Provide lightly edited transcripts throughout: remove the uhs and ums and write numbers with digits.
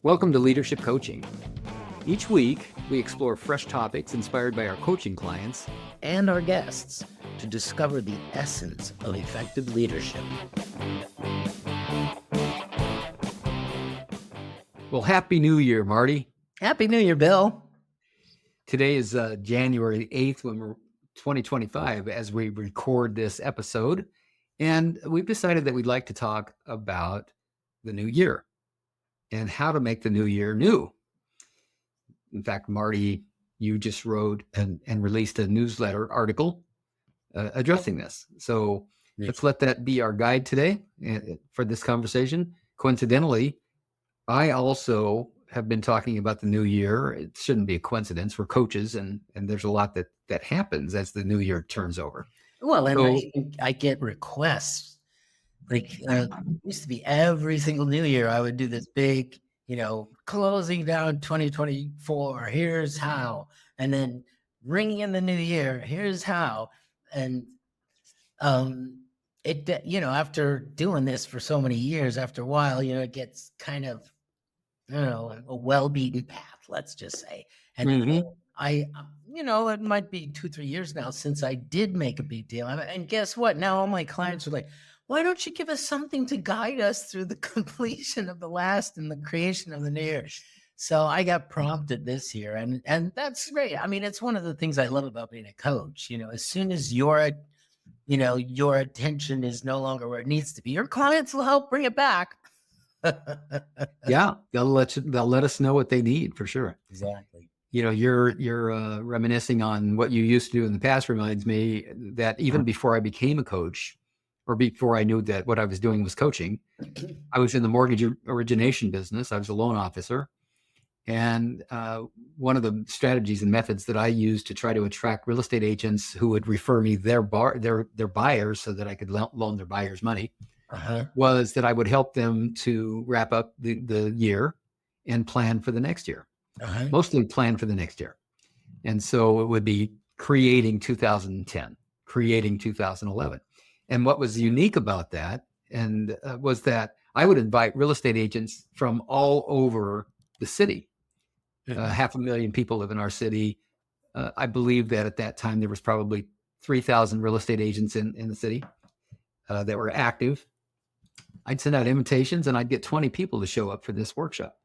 Welcome to Leadership Coaching. Each week, we explore fresh topics inspired by our coaching clients and our guests to discover the essence of effective leadership. Well, Happy New Year, Marty. Happy New Year, Bill. Today is January 8th, 2025, as we record this episode. And we've decided that we'd like to talk about the new year and how to make the new year new. In fact, Marty, you just wrote and released a newsletter article addressing this. So let's let that be our guide today for this conversation. Coincidentally, I also have been talking about the new year. It shouldn't be a coincidence. We're coaches, and there's a lot that happens as the new year turns over. Well, and so, I get requests. Like, it used to be every single new year, I would do this big, closing down 2024, here's how. And then ringing in the new year, here's how. And after doing this for so many years, after a while, it gets kind of, a well-beaten path, let's just say. And it might be 2-3 years now since I did make a big deal. And guess what? Now all my clients are like, why don't you give us something to guide us through the completion of the last and the creation of the new year? So I got prompted this year, and that's great. I mean, it's one of the things I love about being a coach. As soon as your attention is no longer where it needs to be, your clients will help bring it back. Yeah, they'll let us know what they need for sure. Exactly. You're reminiscing on what you used to do in the past. Reminds me that even before I became a coach, or before I knew that what I was doing was coaching, I was in the mortgage origination business. I was a loan officer. And one of the strategies and methods that I used to try to attract real estate agents who would refer me their buyers so that I could loan their buyers money was that I would help them to wrap up the year and plan for the next year, mostly plan for the next year. And so it would be creating 2010, creating 2011. And what was unique about that was that I would invite real estate agents from all over the city. 500,000 people live in our city. I believe that at that time there was probably 3,000 real estate agents in the city that were active. I'd send out invitations and I'd get 20 people to show up for this workshop.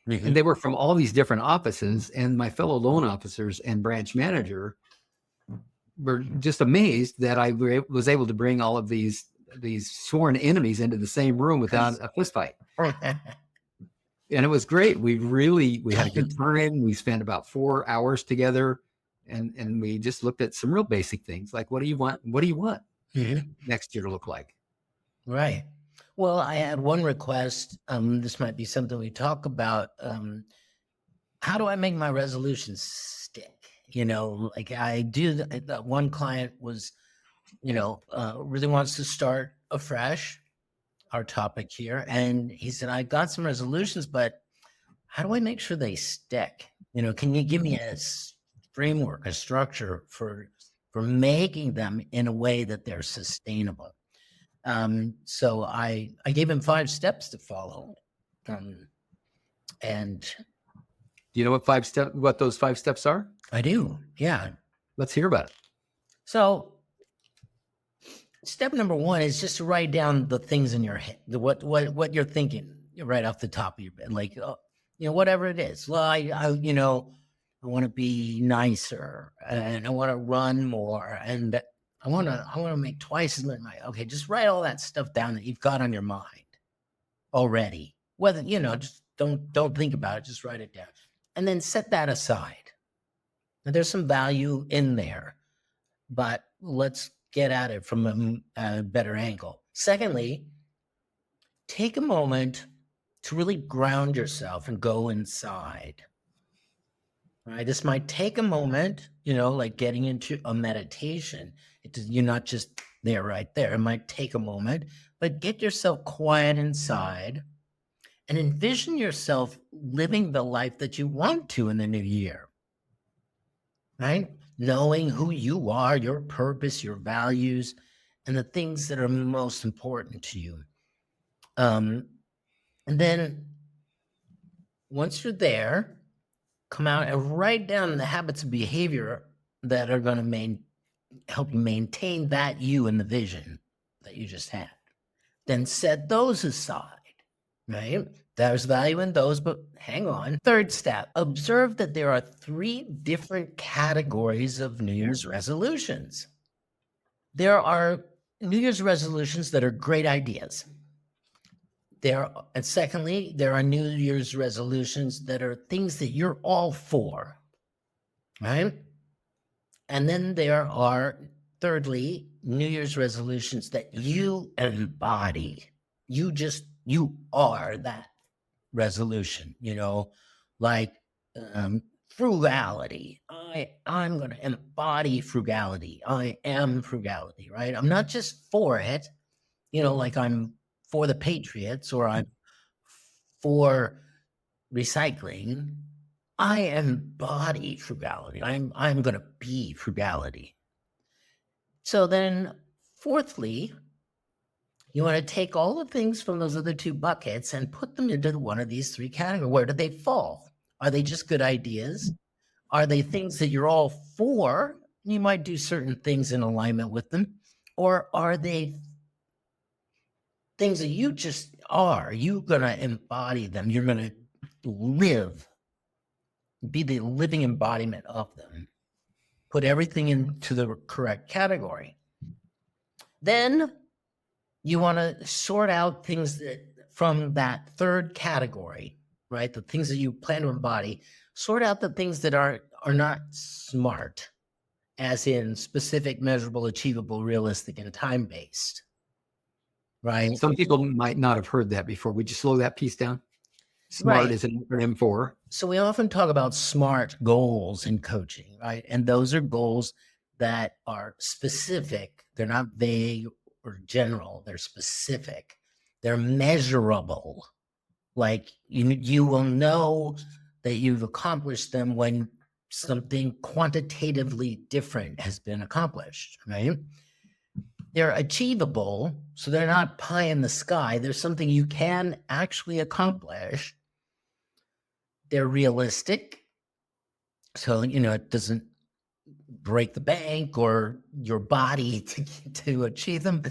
And they were from all these different offices, and my fellow loan officers and branch manager were just amazed that I was able to bring all of these sworn enemies into the same room without a fist fight. And it was great. We had a good time. We spent about 4 hours together, and we just looked at some real basic things like, what do you want? What do you want next year to look like? Right. Well, I had one request. This might be something we talk about. How do I make my resolutions stick? Like I do. That one client was, really wants to start afresh, our topic here. And he said, I got some resolutions, but how do I make sure they stick? Can you give me a framework, a structure for making them in a way that they're sustainable? So I gave him 5 steps to follow. And do you know what those 5 steps are? I do. Yeah. Let's hear about it. So step number 1 is just to write down the things in your head, what you're thinking right off the top of your head, like, whatever it is. Well, I want to be nicer, and I want to run more, and I want to make twice as much money. Okay, just write all that stuff down that you've got on your mind already. Whether, just don't think about it, just write it down. And then set that aside. Now, there's some value in there, but let's get at it from a better angle. Secondly, take a moment to really ground yourself and go inside. All right, this might take a moment, like getting into a meditation. You're not just there right there. It might take a moment, but get yourself quiet inside and envision yourself living the life that you want to in the new year, right? Knowing who you are, your purpose, your values, and the things that are most important to you. And then once you're there, come out and write down the habits of behavior that are going to help you maintain that you and the vision that you just had. Then set those aside, right? There's value in those, but hang on. Third step, observe that there are 3 different categories of New Year's resolutions. There are New Year's resolutions that are great ideas. And secondly, there are New Year's resolutions that are things that you're all for, right? And then there are, thirdly, New Year's resolutions that you embody. You are that resolution, like frugality. I'm going to embody frugality. I am frugality, right? I'm not just for it, like I'm for the Patriots or I'm for recycling. I embody frugality. I'm going to be frugality. So then, fourthly, you want to take all the things from those other 2 buckets and put them into one of these 3 categories. Where do they fall? Are they just good ideas? Are they things that you're all for? You might do certain things in alignment with them. Or are they things that you just are? You're going to embody them. You're going to be the living embodiment of them. Put everything into the correct category. Then you want to sort out things from that third category, right? The things that you plan to embody. Sort out the things that are not SMART, as in specific, measurable, achievable, realistic, and time-based, right? Some people might not have heard that before. Would you slow that piece down? SMART Right. is an acronym for. So we often talk about SMART goals in coaching, right? And those are goals that are specific. They're not vague or general. They're specific. They're measurable. Like you will know that you've accomplished them when something quantitatively different has been accomplished, right? They're achievable, so they're not pie in the sky. There's something you can actually accomplish. They're realistic, so it doesn't break the bank or your body to achieve them,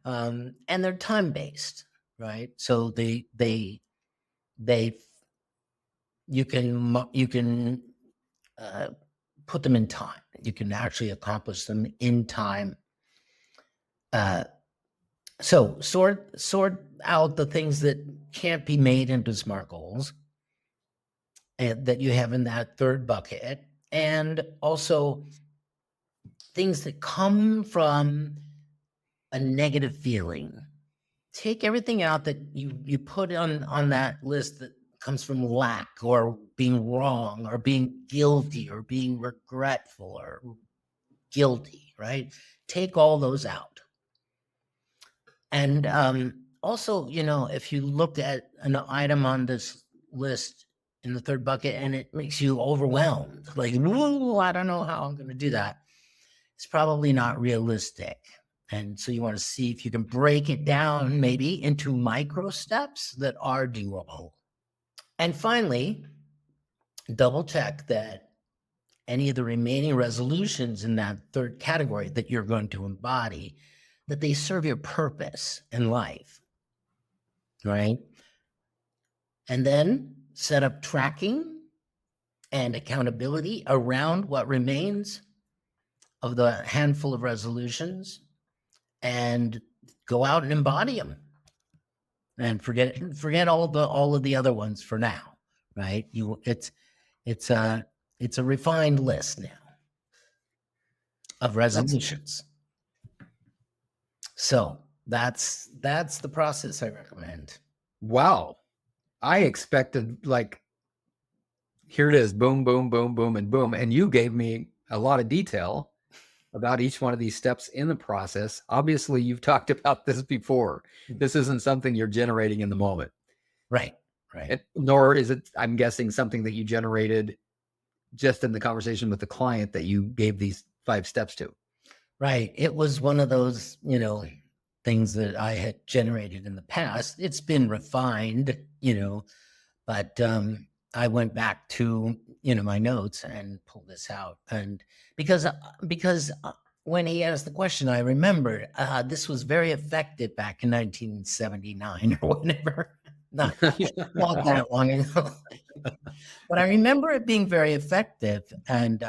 and they're time-based, right? So you can put them in time. You can actually accomplish them in time. So sort out the things that can't be made into SMART goals and that you have in that third bucket, and also things that come from a negative feeling. Take everything out that you put on that list that comes from lack or being wrong or being guilty or being regretful or guilty, right? Take all those out. And also, if you looked at an item on this list in the third bucket and it makes you overwhelmed, like, whoa, I don't know how I'm going to do that, it's probably not realistic. And so you want to see if you can break it down maybe into micro steps that are doable. And finally, double check that any of the remaining resolutions in that third category that you're going to embody, that they serve your purpose in life, right? And then set up tracking and accountability around what remains of the handful of resolutions, and go out and embody them, and forget all of the other ones for now, right? It's a refined list now of resolutions. So that's the process I recommend. Wow. I expected here it is, boom, boom, boom, boom, and boom. And you gave me a lot of detail about each one of these steps in the process. Obviously, you've talked about this before. This isn't something you're generating in the moment. Right. Nor is it, I'm guessing, something that you generated just in the conversation with the client that you gave these 5 steps to. Right. It was one of those, things that I had generated in the past. It's been refined, but I went back to, my notes and pulled this out. And because, when he asked the question, I remembered this was very effective back in 1979 or whatever. Not that long ago. But I remember it being very effective. And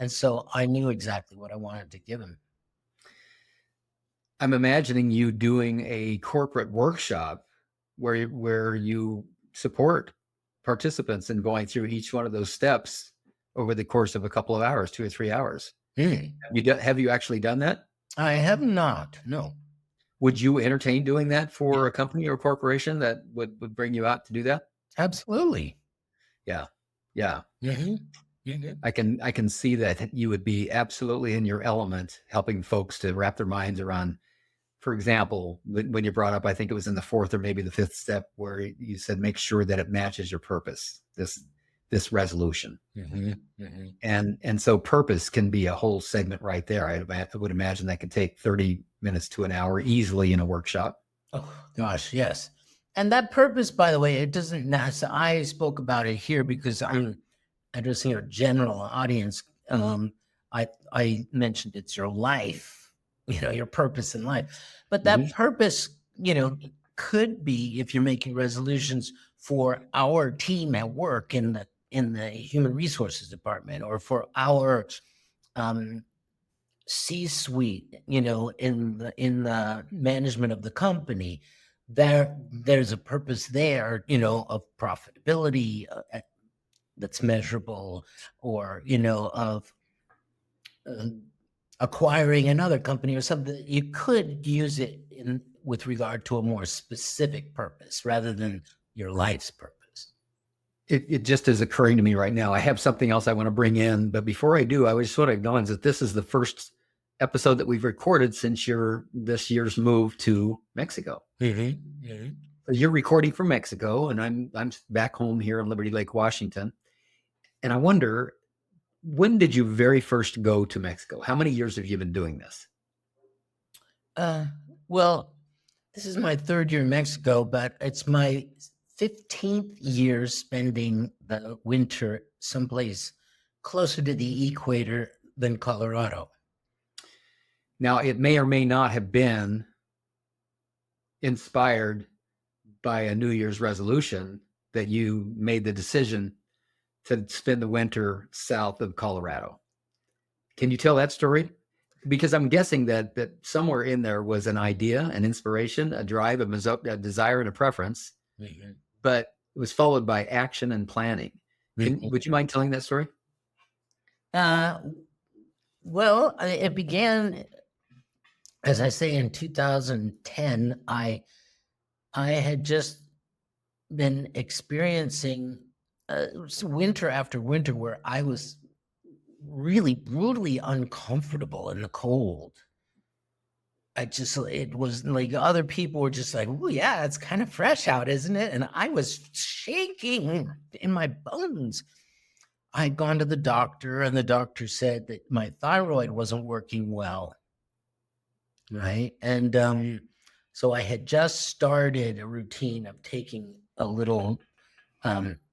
so I knew exactly what I wanted to give him. I'm imagining you doing a corporate workshop where you support participants in going through each one of those steps over the course of a couple of hours, 2 or 3 hours. Hmm. Have you actually done that? I have not. No. Would you entertain doing that for a company or corporation that would bring you out to do that? Absolutely. Yeah. Yeah. Hmm. Hmm. I can see that you would be absolutely in your element helping folks to wrap their minds around. For example, when you brought up, I think it was in the fourth or maybe the fifth step where you said, make sure that it matches your purpose, this resolution. Hmm. Hmm. And so purpose can be a whole segment right there. I would imagine that could take 30 minutes to an hour easily in a workshop. Oh gosh, yes. And that purpose, by the way, it doesn't. I spoke about it here because I'm addressing a general audience. I mentioned it's your life, your purpose in life. But that Mhm. purpose, could be if you're making resolutions for our team at work in the human resources department, or for our um, C-suite, in the management of the company. There's a purpose there, of profitability, that's measurable, or of uh, acquiring another company or something. You could use it in with regard to a more specific purpose rather than your life's purpose. It just is occurring to me right now. I have something else I want to bring in, but before I do, I just want to acknowledge that this is the first episode that we've recorded since this year's move to Mexico. Mm-hmm. You're recording from Mexico, and I'm back home here in Liberty Lake, Washington. And I wonder, when did you very first go to Mexico? How many years have you been doing this? Uh, well, this is my third year in Mexico, but it's my 15th year spending the winter someplace closer to the equator than Colorado. Now, it may or may not have been inspired by a New Year's resolution that you made the decision to spend the winter south of Colorado. Can you tell that story? Because I'm guessing that somewhere in there was an idea, an inspiration, a drive, a desire, and a preference, Mhm. but it was followed by action and planning. Would you mind telling that story? Uh, well, it began, as I say, in 2010. I had just been experiencing winter after winter where I was really brutally uncomfortable in the cold. It was like other people were just like, oh, yeah, it's kind of fresh out, isn't it? And I was shaking in my bones. I'd gone to the doctor, and the doctor said that my thyroid wasn't working well. Right. And so I had just started a routine of taking a little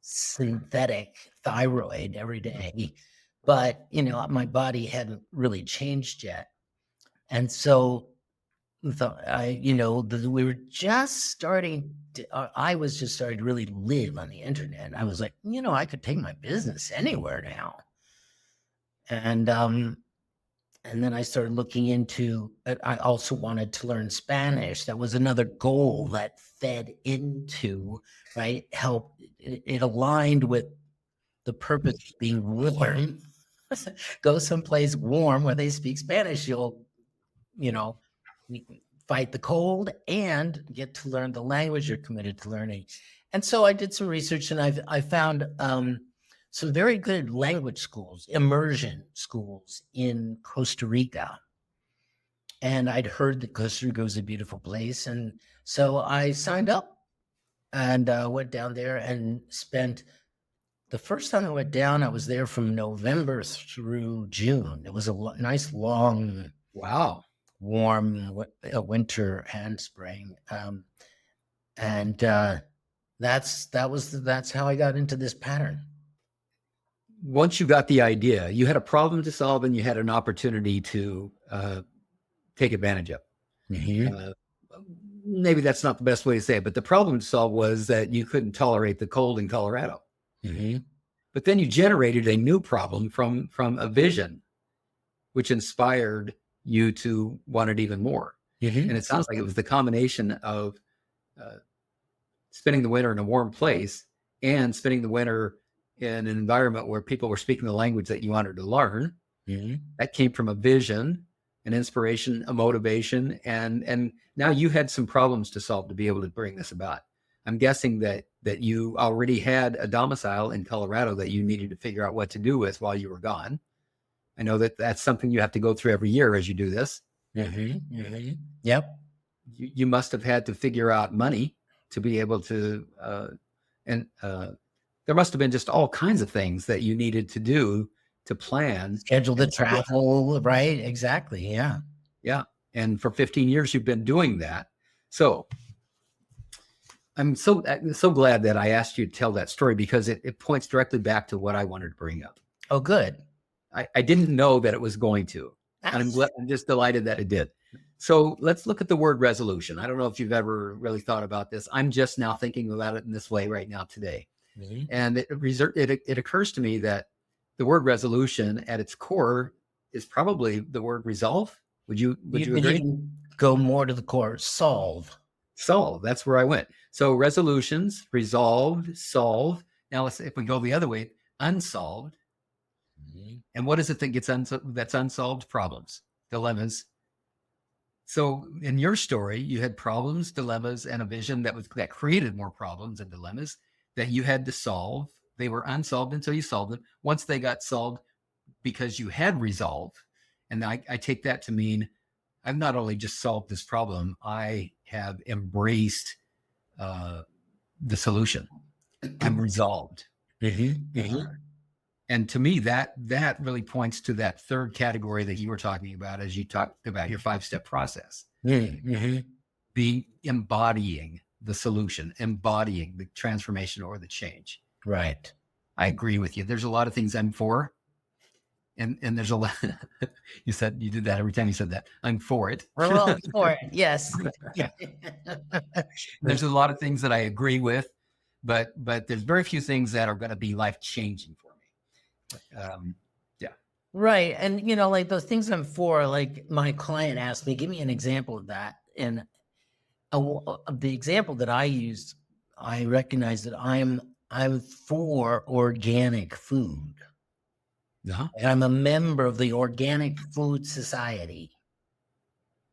synthetic thyroid every day. But, my body hadn't really changed yet. And so we were just starting I was just starting to really live on the internet. I was like, I could take my business anywhere now. And then I started looking into it. I also wanted to learn Spanish. That was another goal that fed into, right? Help. It aligned with the purpose of being warm. Go someplace warm where they speak Spanish. You'll, you know, fight the cold and get to learn the language you're committed to learning. And so I did some research, and I found some very good language schools, immersion schools in Costa Rica. And I'd heard that Costa Rica was a beautiful place. And so I signed up and went down there and spent the first time I went down, I was there from November through June. It was a nice, long, Wow. warm winter and spring. And That's how I got into this pattern. Once you got the idea, you had a problem to solve and you had an opportunity to take advantage of. Mm-hmm. Uh, Maybe that's not the best way to say it, but the problem to solve was that you couldn't tolerate the cold in Colorado. Mm-hmm. But then you generated a new problem from a vision, which inspired you to want it even more. Mm-hmm. And it sounds like it was the combination of uh, spending the winter in a warm place and spending the winter in an environment where people were speaking the language that you wanted to learn. Mm-hmm. That came from a vision, an inspiration, a motivation, and now you had some problems to solve to be able to bring this about. I'm guessing that you already had a domicile in Colorado that you needed to figure out what to do with while you were gone. I know that that's something you have to go through every year as you do this. Mm-hmm. Mm-hmm. Yep. You must have had to figure out money to be able to, and there must have been just all kinds of things that you needed to do to plan. Schedule the And travel, right? Exactly. Yeah. yeah. And for 15 years, you've been doing that. So I'm so glad that I asked you to tell that story because it points directly back to what I wanted to bring up. Oh, good. I didn't know that it was going to, and That's I'm just delighted that it did. So let's look at the word resolution. I don't know if you've ever really thought about this. I'm just now thinking about it in this way right now today. Mhm. And it occurs to me that the word resolution at its core is probably the word resolve. Would you You agree? can go more to the core. Solve. Solve. That's where I went. So resolutions, resolved, solve. Now let's if we go the other way, unsolved. Mhm. And what is it that gets that's unsolved? Problems, dilemmas. So in your story, you had problems, dilemmas, and a vision that created more problems and dilemmas that you had to solve. They were unsolved until you solved them. Once they got solved because you had resolve, and I take that to mean I've not only just solved this problem, I have embraced the solution. I'm resolved. Mm-hmm. Mm-hmm. And to me, that really points to that third category that you were talking about as you talked about your 5-step process. Mm-hmm. Being embodying the solution, embodying the transformation or the change. Right. I agree with you. There's a lot of things I'm for. And there's a lot you said you did that every time you said that. I'm for it. Well, for it. Yes. There's a lot of things that I agree with, but there's very few things that are going to be life changing for me. Yeah. Right. And, like those things I'm for, like my client asked me, give me an example of that. And the example that I used, I recognize that I'm for organic food. Uh-huh. And I'm a member of the Organic Food Society,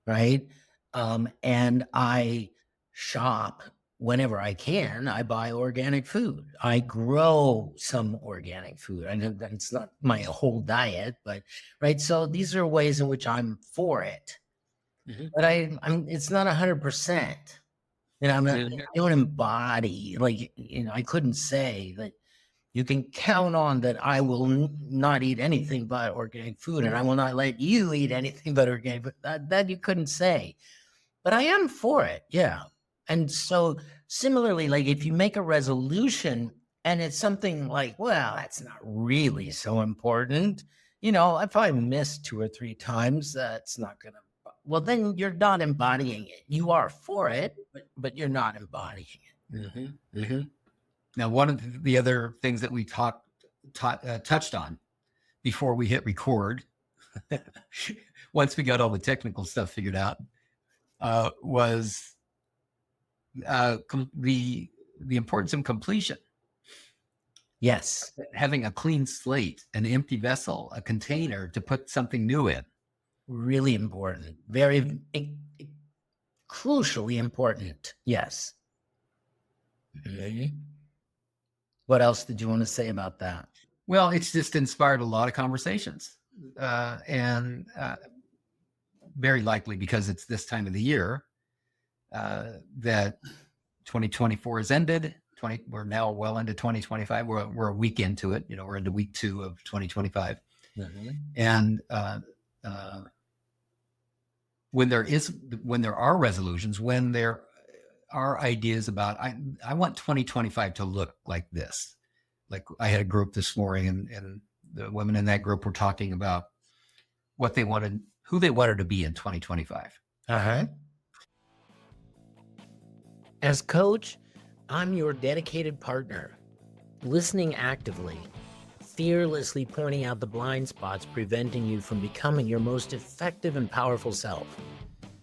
right? And I shop whenever I can. I buy organic food. I grow some organic food. I know that's not my whole diet, but right. So these are ways in which I'm for it. Mm-hmm. But I'm it's not 100%. I'm not, Mm-hmm. I don't embody, like, I couldn't say that you can count on that I will not eat anything but organic food, and I will not let you eat anything but organic food. That you couldn't say. But I am for it. Yeah. And so similarly, like if you make a resolution and it's something like, well, that's not really so important, if I miss 2 or 3 times, that's not going to, well, then you're not embodying it. You are for it, but you're not embodying it. Mm-hmm. Mm-hmm. Now, one of the other things that we touched on before we hit record, once we got all the technical stuff figured out, was the importance of completion. Yes. Having a clean slate, an empty vessel, a container to put something new in. Really important. Very crucially important. Yes. Mm-hmm. What else did you want to say about that? Well, it's just inspired a lot of conversations. And very likely because it's this time of the year that 2024 has ended. We're now well into 2025. We're a week into it. We're into week 2 of 2025. Mm-hmm. And when there are resolutions, when there our ideas about, I want 2025 to look like this. Like I had a group this morning and the women in that group were talking about what they wanted, who they wanted to be in 2025. Uh-huh. As coach, I'm your dedicated partner, listening actively, fearlessly pointing out the blind spots preventing you from becoming your most effective and powerful self.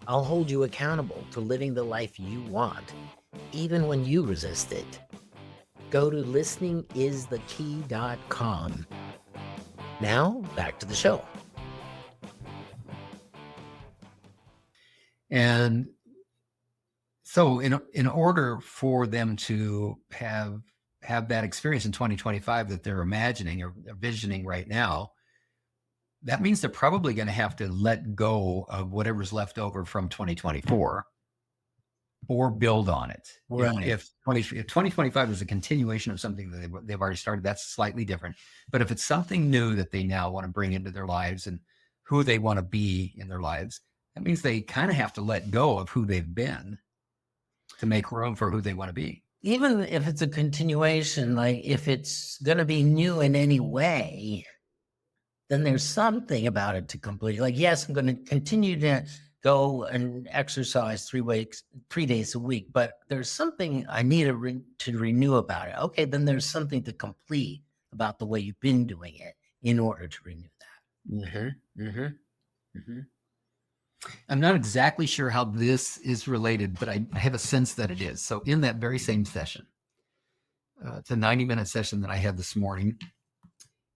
I'll hold you accountable to living the life you want, even when you resist it. Go to listeningisthe.key.com. Now, back to the show. And so in order for them to have that experience in 2025 that they're imagining or visioning right now, that means they're probably going to have to let go of whatever's left over from 2024 or build on it. Right. If 2025 is a continuation of something that they've already started, that's slightly different. But if it's something new that they now want to bring into their lives and who they want to be in their lives, that means they kind of have to let go of who they've been to make room for who they want to be. Even if it's a continuation, like if it's going to be new in any way, then there's something about it to complete. Like, yes, I'm going to continue to go and exercise 3 days a week, but there's something I need to renew about it. Okay, then there's something to complete about the way you've been doing it in order to renew that. I'm not exactly sure how this is related, but I have a sense that it is. So in that very same session, it's a 90-minute session that I had this morning,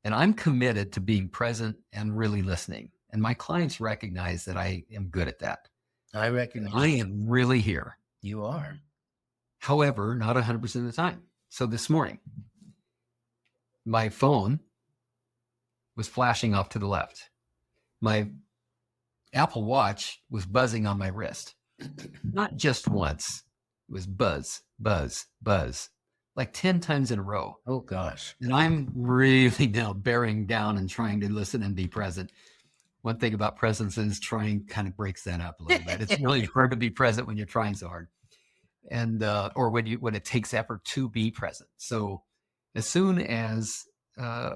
and I'm committed to being present and really listening. And my clients recognize that I am good at that. I recognize. I am really here. You are. However, not 100% of the time. So this morning, my phone was flashing off to the left. My Apple Watch was buzzing on my wrist. Not just once. It was buzz, buzz, buzz, like 10 times in a row. Oh, gosh. And I'm really now bearing down and trying to listen and be present. One thing about presence is trying kind of breaks that up a little bit. It's really hard to be present when you're trying so hard. And, or when it takes effort to be present. So as soon as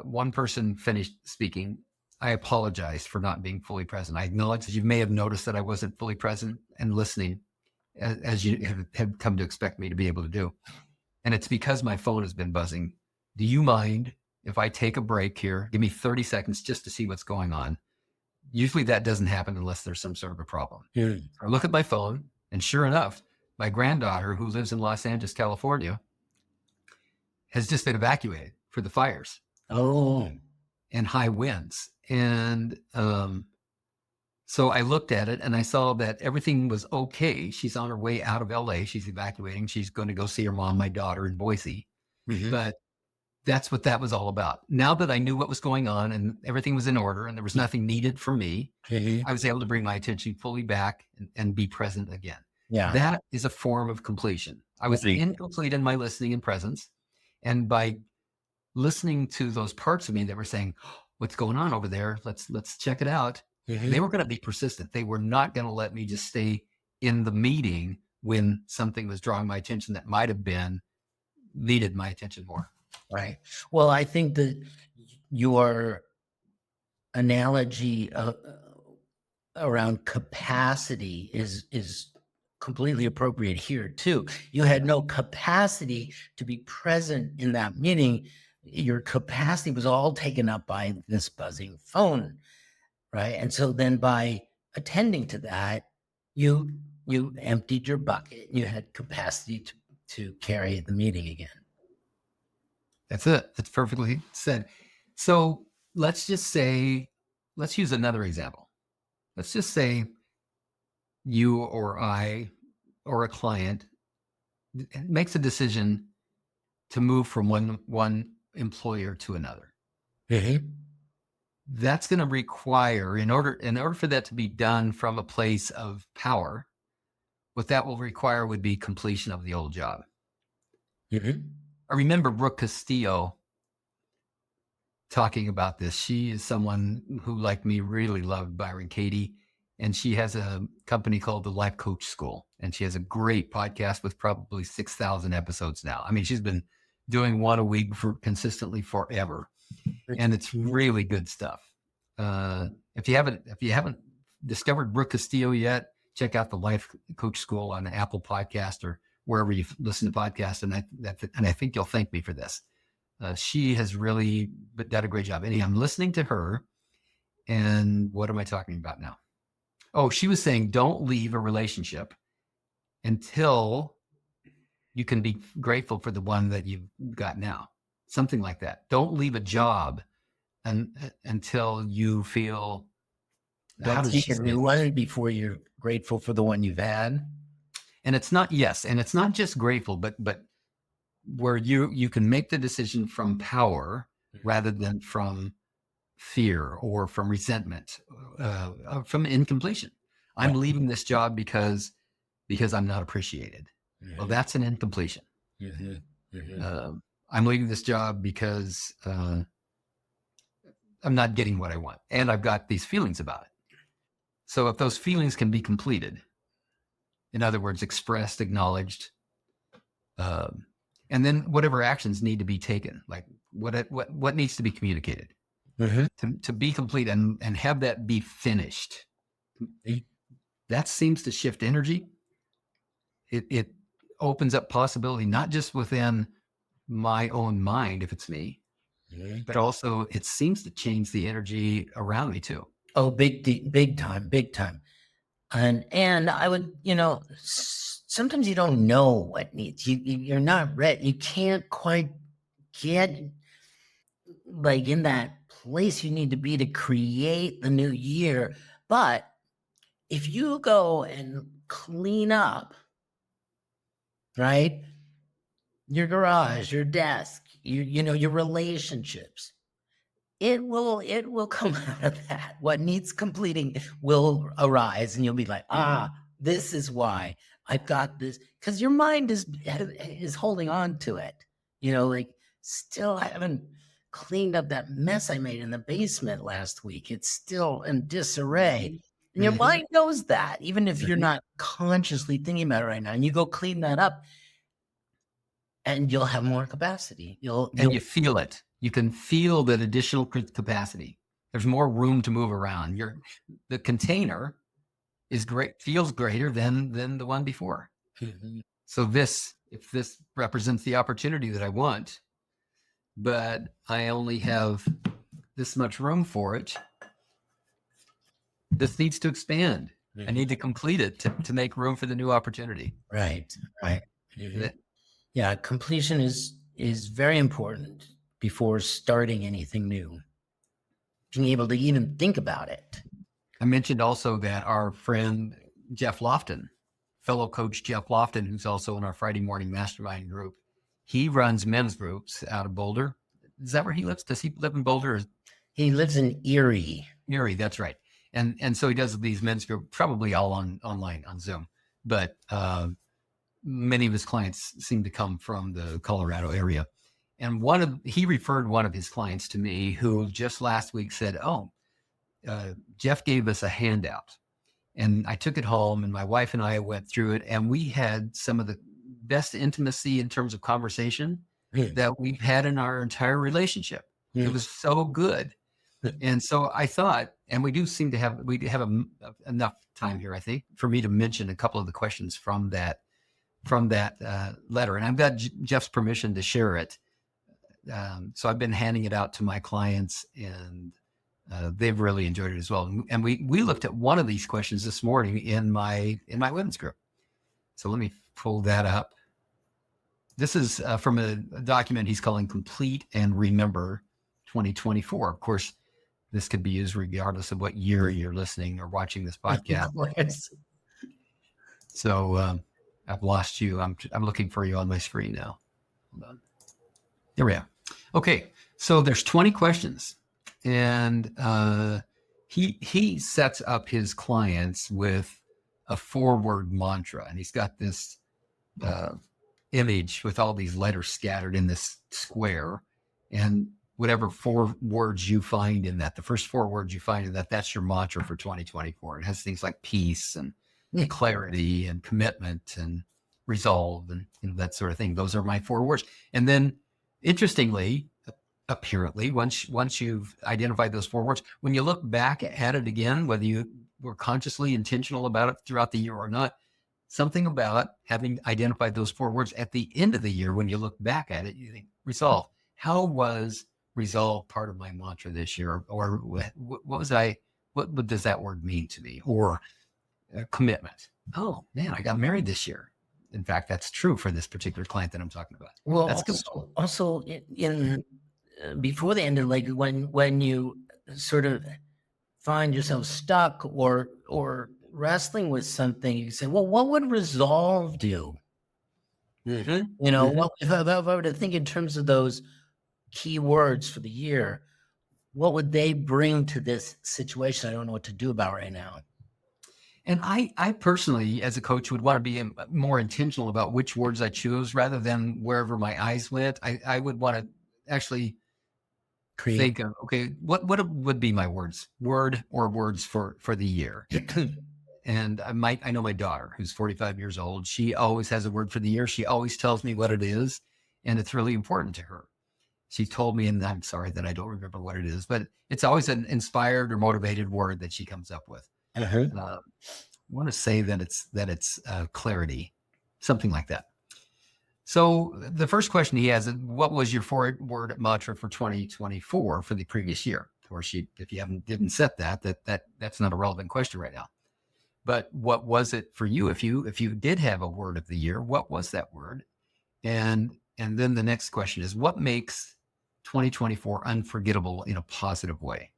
one person finished speaking, I apologized for not being fully present. I acknowledge that you may have noticed that I wasn't fully present and listening as you have come to expect me to be able to do. And it's because my phone has been buzzing. Do you mind if I take a break here? Give me 30 seconds just to see what's going on. Usually that doesn't happen unless there's some sort of a problem. I look at my phone, and sure enough, my granddaughter, who lives in Los Angeles, California, has just been evacuated for the fires. Oh. And high winds. And so I looked at it and I saw that everything was okay. She's on her way out of LA. She's evacuating. She's going to go see her mom, my daughter, in Boise. But that's what that was all about. Now that I knew what was going on and everything was in order and there was nothing needed from me, I was able to bring my attention fully back and be present again. Yeah. That is a form of completion. I was incomplete in my listening and presence. And by listening to those parts of me that were saying, what's going on over there? Let's check it out. They were going to be persistent. They were not going to let me just stay in the meeting when something was drawing my attention that might have been needed my attention more. Right. Well, I think that your analogy around capacity is completely appropriate here too. You had no capacity to be present in that meeting. Your capacity was all taken up by this buzzing phone, right? And so then by attending to that, you emptied your bucket. You had capacity to carry the meeting again. That's it. That's perfectly said. So let's use another example. Let's just say you or I or a client makes a decision to move from one employer to another. That's going to require, in order for that to be done from a place of power, what that will require would be completion of the old job. I remember Brooke Castillo talking about this. She is someone who, like me, really loved Byron Katie. and she has a company called the Life Coach School, and she has a great podcast with probably 6,000 episodes now. I mean, she's been doing one a week for consistently forever, and it's really good stuff. If you haven't discovered Brooke Castillo yet, check out the Life Coach School on Apple Podcast or wherever you listen to podcasts, and I think you'll thank me for this. She has really done a great job. And I'm listening to her, and what am I talking about now? Oh, she was saying, don't leave a relationship until you can be grateful for the one that you've got now. Something like that. Don't leave a job until you feel. Don't seek a new one before you're grateful for the one you've had. And it's not just grateful, but where you can make the decision from power rather than from fear or from resentment, from incompletion. I'm leaving this job because I'm not appreciated. Well, that's an incompletion. I'm leaving this job because I'm not getting what I want, and I've got these feelings about it. So if those feelings can be completed, in other words, expressed, acknowledged, and then whatever actions need to be taken, like what needs to be communicated to be complete and have that be finished. That seems to shift energy. It opens up possibility, not just within my own mind, if it's me, but also it seems to change the energy around me too. Oh, big time. And I would, sometimes you don't know what needs. You're not ready. You can't quite get like in that place you need to be to create the new year. But if you go and clean up, right, your garage, your desk, your relationships, it will come out of that. What needs completing will arise, and you'll be like, this is why I've got this, because your mind is holding on to it. Like still haven't cleaned up that mess I made in the basement last week. It's still in disarray. And your mind knows that, even if you're not consciously thinking about it right now, and you go clean that up, and you'll have more capacity. And you feel it. You can feel that additional capacity. There's more room to move around. The container feels greater than the one before. So if this represents the opportunity that I want, but I only have this much room for it, this needs to expand. I need to complete it to make room for the new opportunity. Right. Yeah, completion is very important before starting anything new. Being able to even think about it. I mentioned also that our friend Jeff Lofton, fellow coach Jeff Lofton, who's also in our Friday morning mastermind group, he runs men's groups out of Boulder. Is that where he lives? Does he live in Boulder? He lives in Erie. Erie, that's right. And so he does these men's groups, probably all online on Zoom. But many of his clients seem to come from the Colorado area. And he referred one of his clients to me, who just last week said, Jeff gave us a handout, and I took it home, and my wife and I went through it, and we had some of the best intimacy in terms of conversation that we've had in our entire relationship. It was so good. And so I thought, and we have enough time here, I think, for me to mention a couple of the questions from that letter. And I've got Jeff's permission to share it. So I've been handing it out to my clients, and they've really enjoyed it as well. And we looked at one of these questions this morning in my women's group. So let me pull that up. This is from a document he's calling Complete and Remember 2024. Of course, this could be used regardless of what year you're listening or watching this podcast. So I've lost you. I'm looking for you on my screen now. Hold on. There we are. Okay, so there's 20 questions, and he sets up his clients with a forward mantra, and he's got this image with all these letters scattered in this square, and whatever 4 words you find in that, the first 4 words you find in that, that's your mantra for 2024. It has things like peace and clarity and commitment and resolve and that sort of thing. Those are my 4 words. And then, interestingly, apparently, once you've identified those 4 words, when you look back at it again, whether you were consciously intentional about it throughout the year or not, something about having identified those 4 words at the end of the year, when you look back at it, you think, resolve. How was resolve part of my mantra this year? Or what does that word mean to me? Or commitment. Oh man, I got married this year. In fact, that's true for this particular client that I'm talking about. Well, That's good. also in before the end of, like, when you sort of find yourself stuck or wrestling with something, you say, well, what would resolve do? You know, what if I were to think in terms of those key words for the year, what would they bring to this situation I don't know what to do about right now? And I personally, as a coach, would want to be more intentional about which words I choose rather than wherever my eyes went. I would want to actually Create. think of, okay, what would be my words for the year? And I know my daughter, who's 45 years old. She always has a word for the year. She always tells me what it is, and it's really important to her. She told me, and I'm sorry that I don't remember what it is, but it's always an inspired or motivated word that she comes up with. I want to say that it's clarity, something like that. So the first question he has is, what was your 4-word mantra for 2024 for the previous year? Of course, if you didn't set that's not a relevant question right now. But what was it for you? If you did have a word of the year, what was that word? And then the next question is, what makes 2024 unforgettable in a positive way?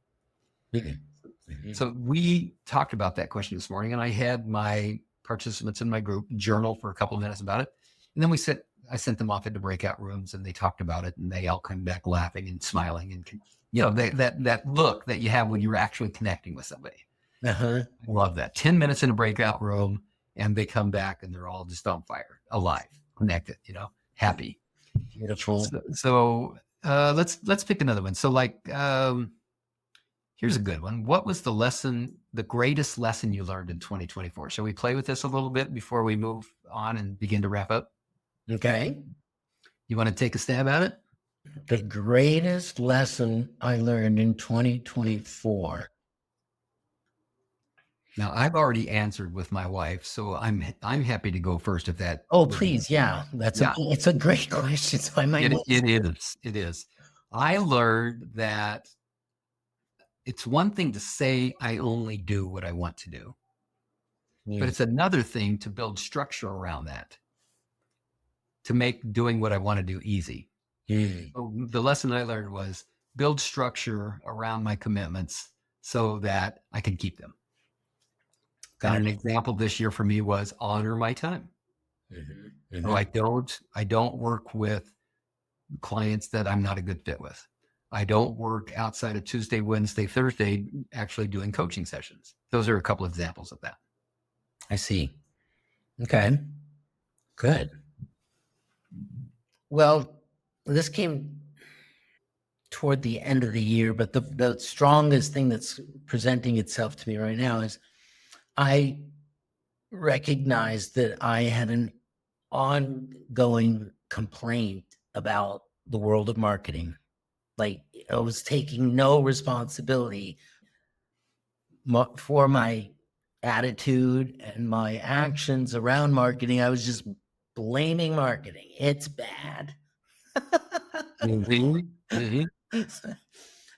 So we talked about that question this morning, and I had my participants in my group journal for a couple of minutes about it. And then I sent them off into breakout rooms, and they talked about it, and they all come back laughing and smiling, and that look that you have when you're actually connecting with somebody. I love that. 10 minutes in a breakout room, and they come back, and they're all just on fire, alive, connected, happy. Beautiful. So let's pick another one. So here's a good one. What was the greatest lesson you learned in 2024? Shall we play with this a little bit before we move on and begin to wrap up? Okay. You want to take a stab at it? The greatest lesson I learned in 2024. Now, I've already answered with my wife, so I'm happy to go first if that. Oh, please. Yeah. It's a great question. So I might. It is. I learned that it's one thing to say I only do what I want to do, but it's another thing to build structure around that, to make doing what I want to do easy. So the lesson I learned was build structure around my commitments so that I can keep them. And an example this year for me was honor my time. So I don't work with clients that I'm not a good fit with. I don't work outside of Tuesday, Wednesday, Thursday, actually doing coaching sessions. Those are a couple of examples of that. I see. Okay. Good. Well, this came toward the end of the year, but the strongest thing that's presenting itself to me right now is I recognized that I had an ongoing complaint about the world of marketing. Like, I was taking no responsibility for my attitude and my actions around marketing. I was just blaming marketing. It's bad. Mm-hmm.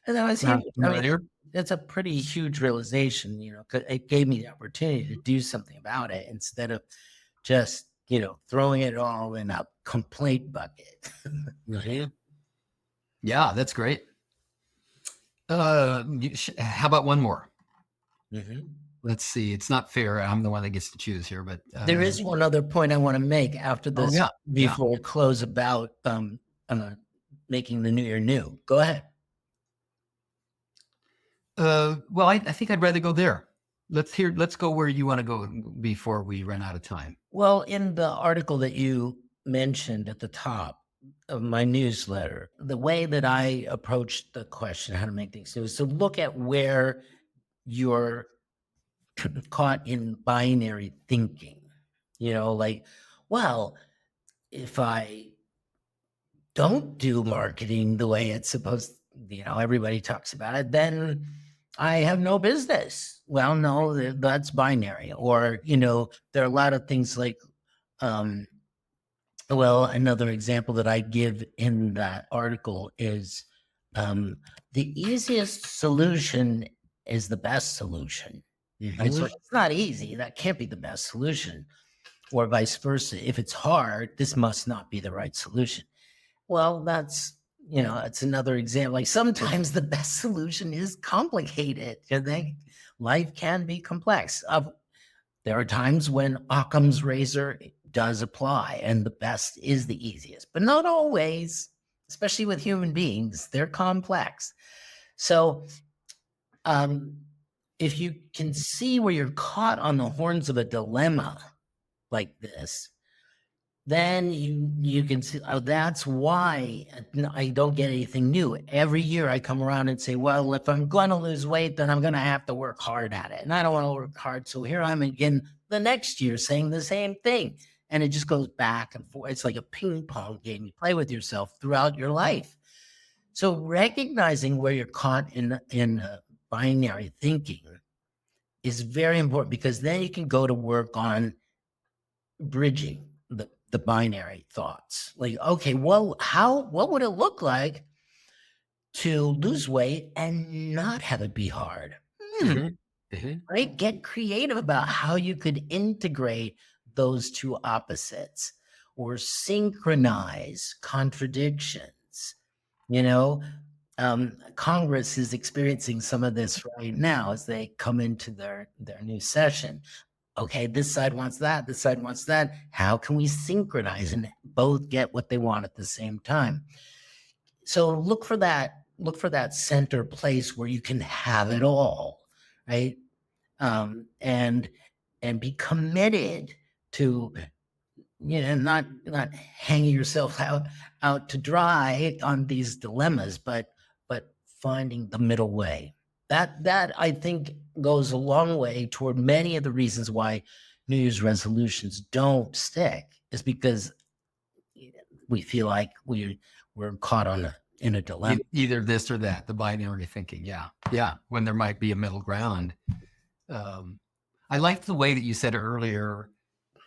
And I was here. It's a pretty huge realization, because it gave me the opportunity to do something about it instead of just, throwing it all in a complaint bucket. Yeah, that's great. How about one more? Let's see. It's not fair. I'm the one that gets to choose here, but there is one other point I want to make after this before we close about making the new year new. Go ahead. Well, I think I'd rather go there. Let's go where you want to go before we run out of time. Well, in the article that you mentioned at the top, of my newsletter, the way that I approach the question, how to make things new, is to look at where you're caught in binary thinking. Like, well, if I don't do marketing the way it's supposed, everybody talks about it, then I have no business. Well, no, that's binary. Or, there are a lot of things like, um, well, another example that I give in that article is the easiest solution is the best solution. Right? So if it's not easy, that can't be the best solution, or vice versa. If it's hard, this must not be the right solution. Well, that's another example. Like sometimes the best solution is complicated. Life can be complex. There are times when Occam's razor does apply, and the best is the easiest, but not always, especially with human beings. They're complex. So, if you can see where you're caught on the horns of a dilemma like this, then you can see, oh, that's why I don't get anything new. Every year I come around and say, well, if I'm going to lose weight, then I'm going to have to work hard at it. And I don't want to work hard. So here I'm again the next year saying the same thing. And it just goes back and forth. It's like a ping pong game you play with yourself throughout your life. So recognizing where you're caught in binary thinking is very important, because then you can go to work on bridging the binary thoughts. Like, okay, well, what would it look like to lose weight and not have it be hard? Right? Get creative about how you could integrate those two opposites or synchronize contradictions. Congress is experiencing some of this right now as they come into their new session. Okay, this side wants that, this side wants that. How can we synchronize and both get what they want at the same time? So look for that center place where you can have it all, right? And be committed to, not hanging yourself out to dry on these dilemmas, but finding the middle way. That I think goes a long way toward many of the reasons why New Year's resolutions don't stick, is because we feel like we're caught in a dilemma. Either this or that, the binary thinking. Yeah. When there might be a middle ground. I liked the way that you said earlier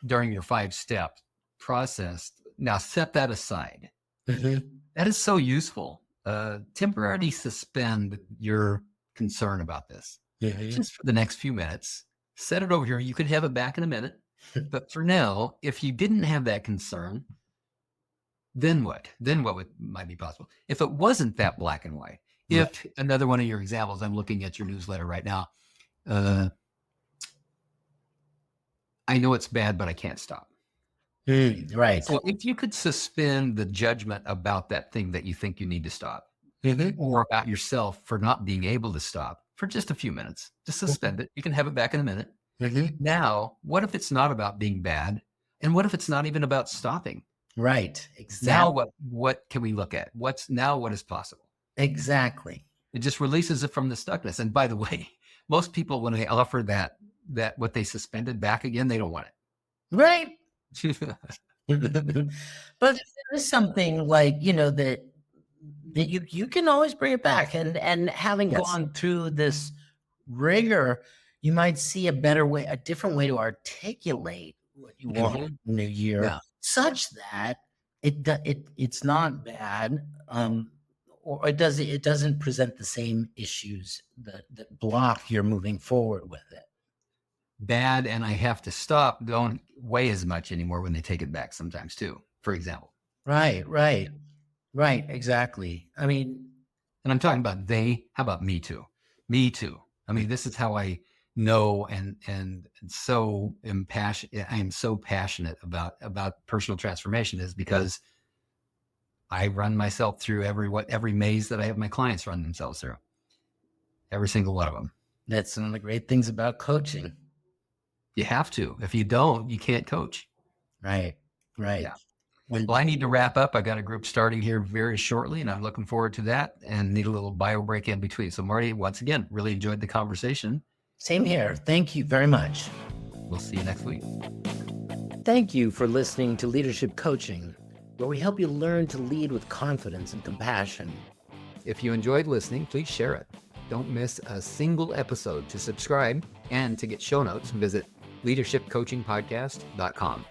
during your 5-step process. Now set that aside. That is so useful. Temporarily suspend your concern about this just for the next few minutes. Set it over here. You could have it back in a minute. But for now, if you didn't have that concern, then what? Then what might be possible? If it wasn't that black and white, if another one of your examples, I'm looking at your newsletter right now. I know it's bad, but I can't stop. Right. So if you could suspend the judgment about that thing that you think you need to stop, or about yourself for not being able to stop for just a few minutes, just suspend it. You can have it back in a minute. Now, what if it's not about being bad? And what if it's not even about stopping? Right. Exactly. Now, what can we look at? What is possible? Exactly. It just releases it from the stuckness. And by the way, most people, when they offer that what they suspended back again, they don't want it. Right. But there is something like, that you can always bring it back, and having gone through this rigor, you might see a different way to articulate what you want in the new year, such that it's not bad, or it doesn't present the same issues that block your moving forward with it. Bad and I have to stop don't weigh as much anymore when they take it back sometimes too, for example. Right, exactly. I mean, and I'm talking about how about me too? Me too. I mean, this is how I know and so impassioned. I am so passionate about personal transformation, is because I run myself through every maze that I have my clients run themselves through. Every single one of them. That's one of the great things about coaching. You have to. If you don't, you can't coach. Right. Yeah. Well, I need to wrap up. I got a group starting here very shortly, and I'm looking forward to that and need a little bio break in between. So, Marty, once again, really enjoyed the conversation. Same here. Thank you very much. We'll see you next week. Thank you for listening to Leadership Coaching, where we help you learn to lead with confidence and compassion. If you enjoyed listening, please share it. Don't miss a single episode. To subscribe and to get show notes, visit leadershipcoachingpodcast.com.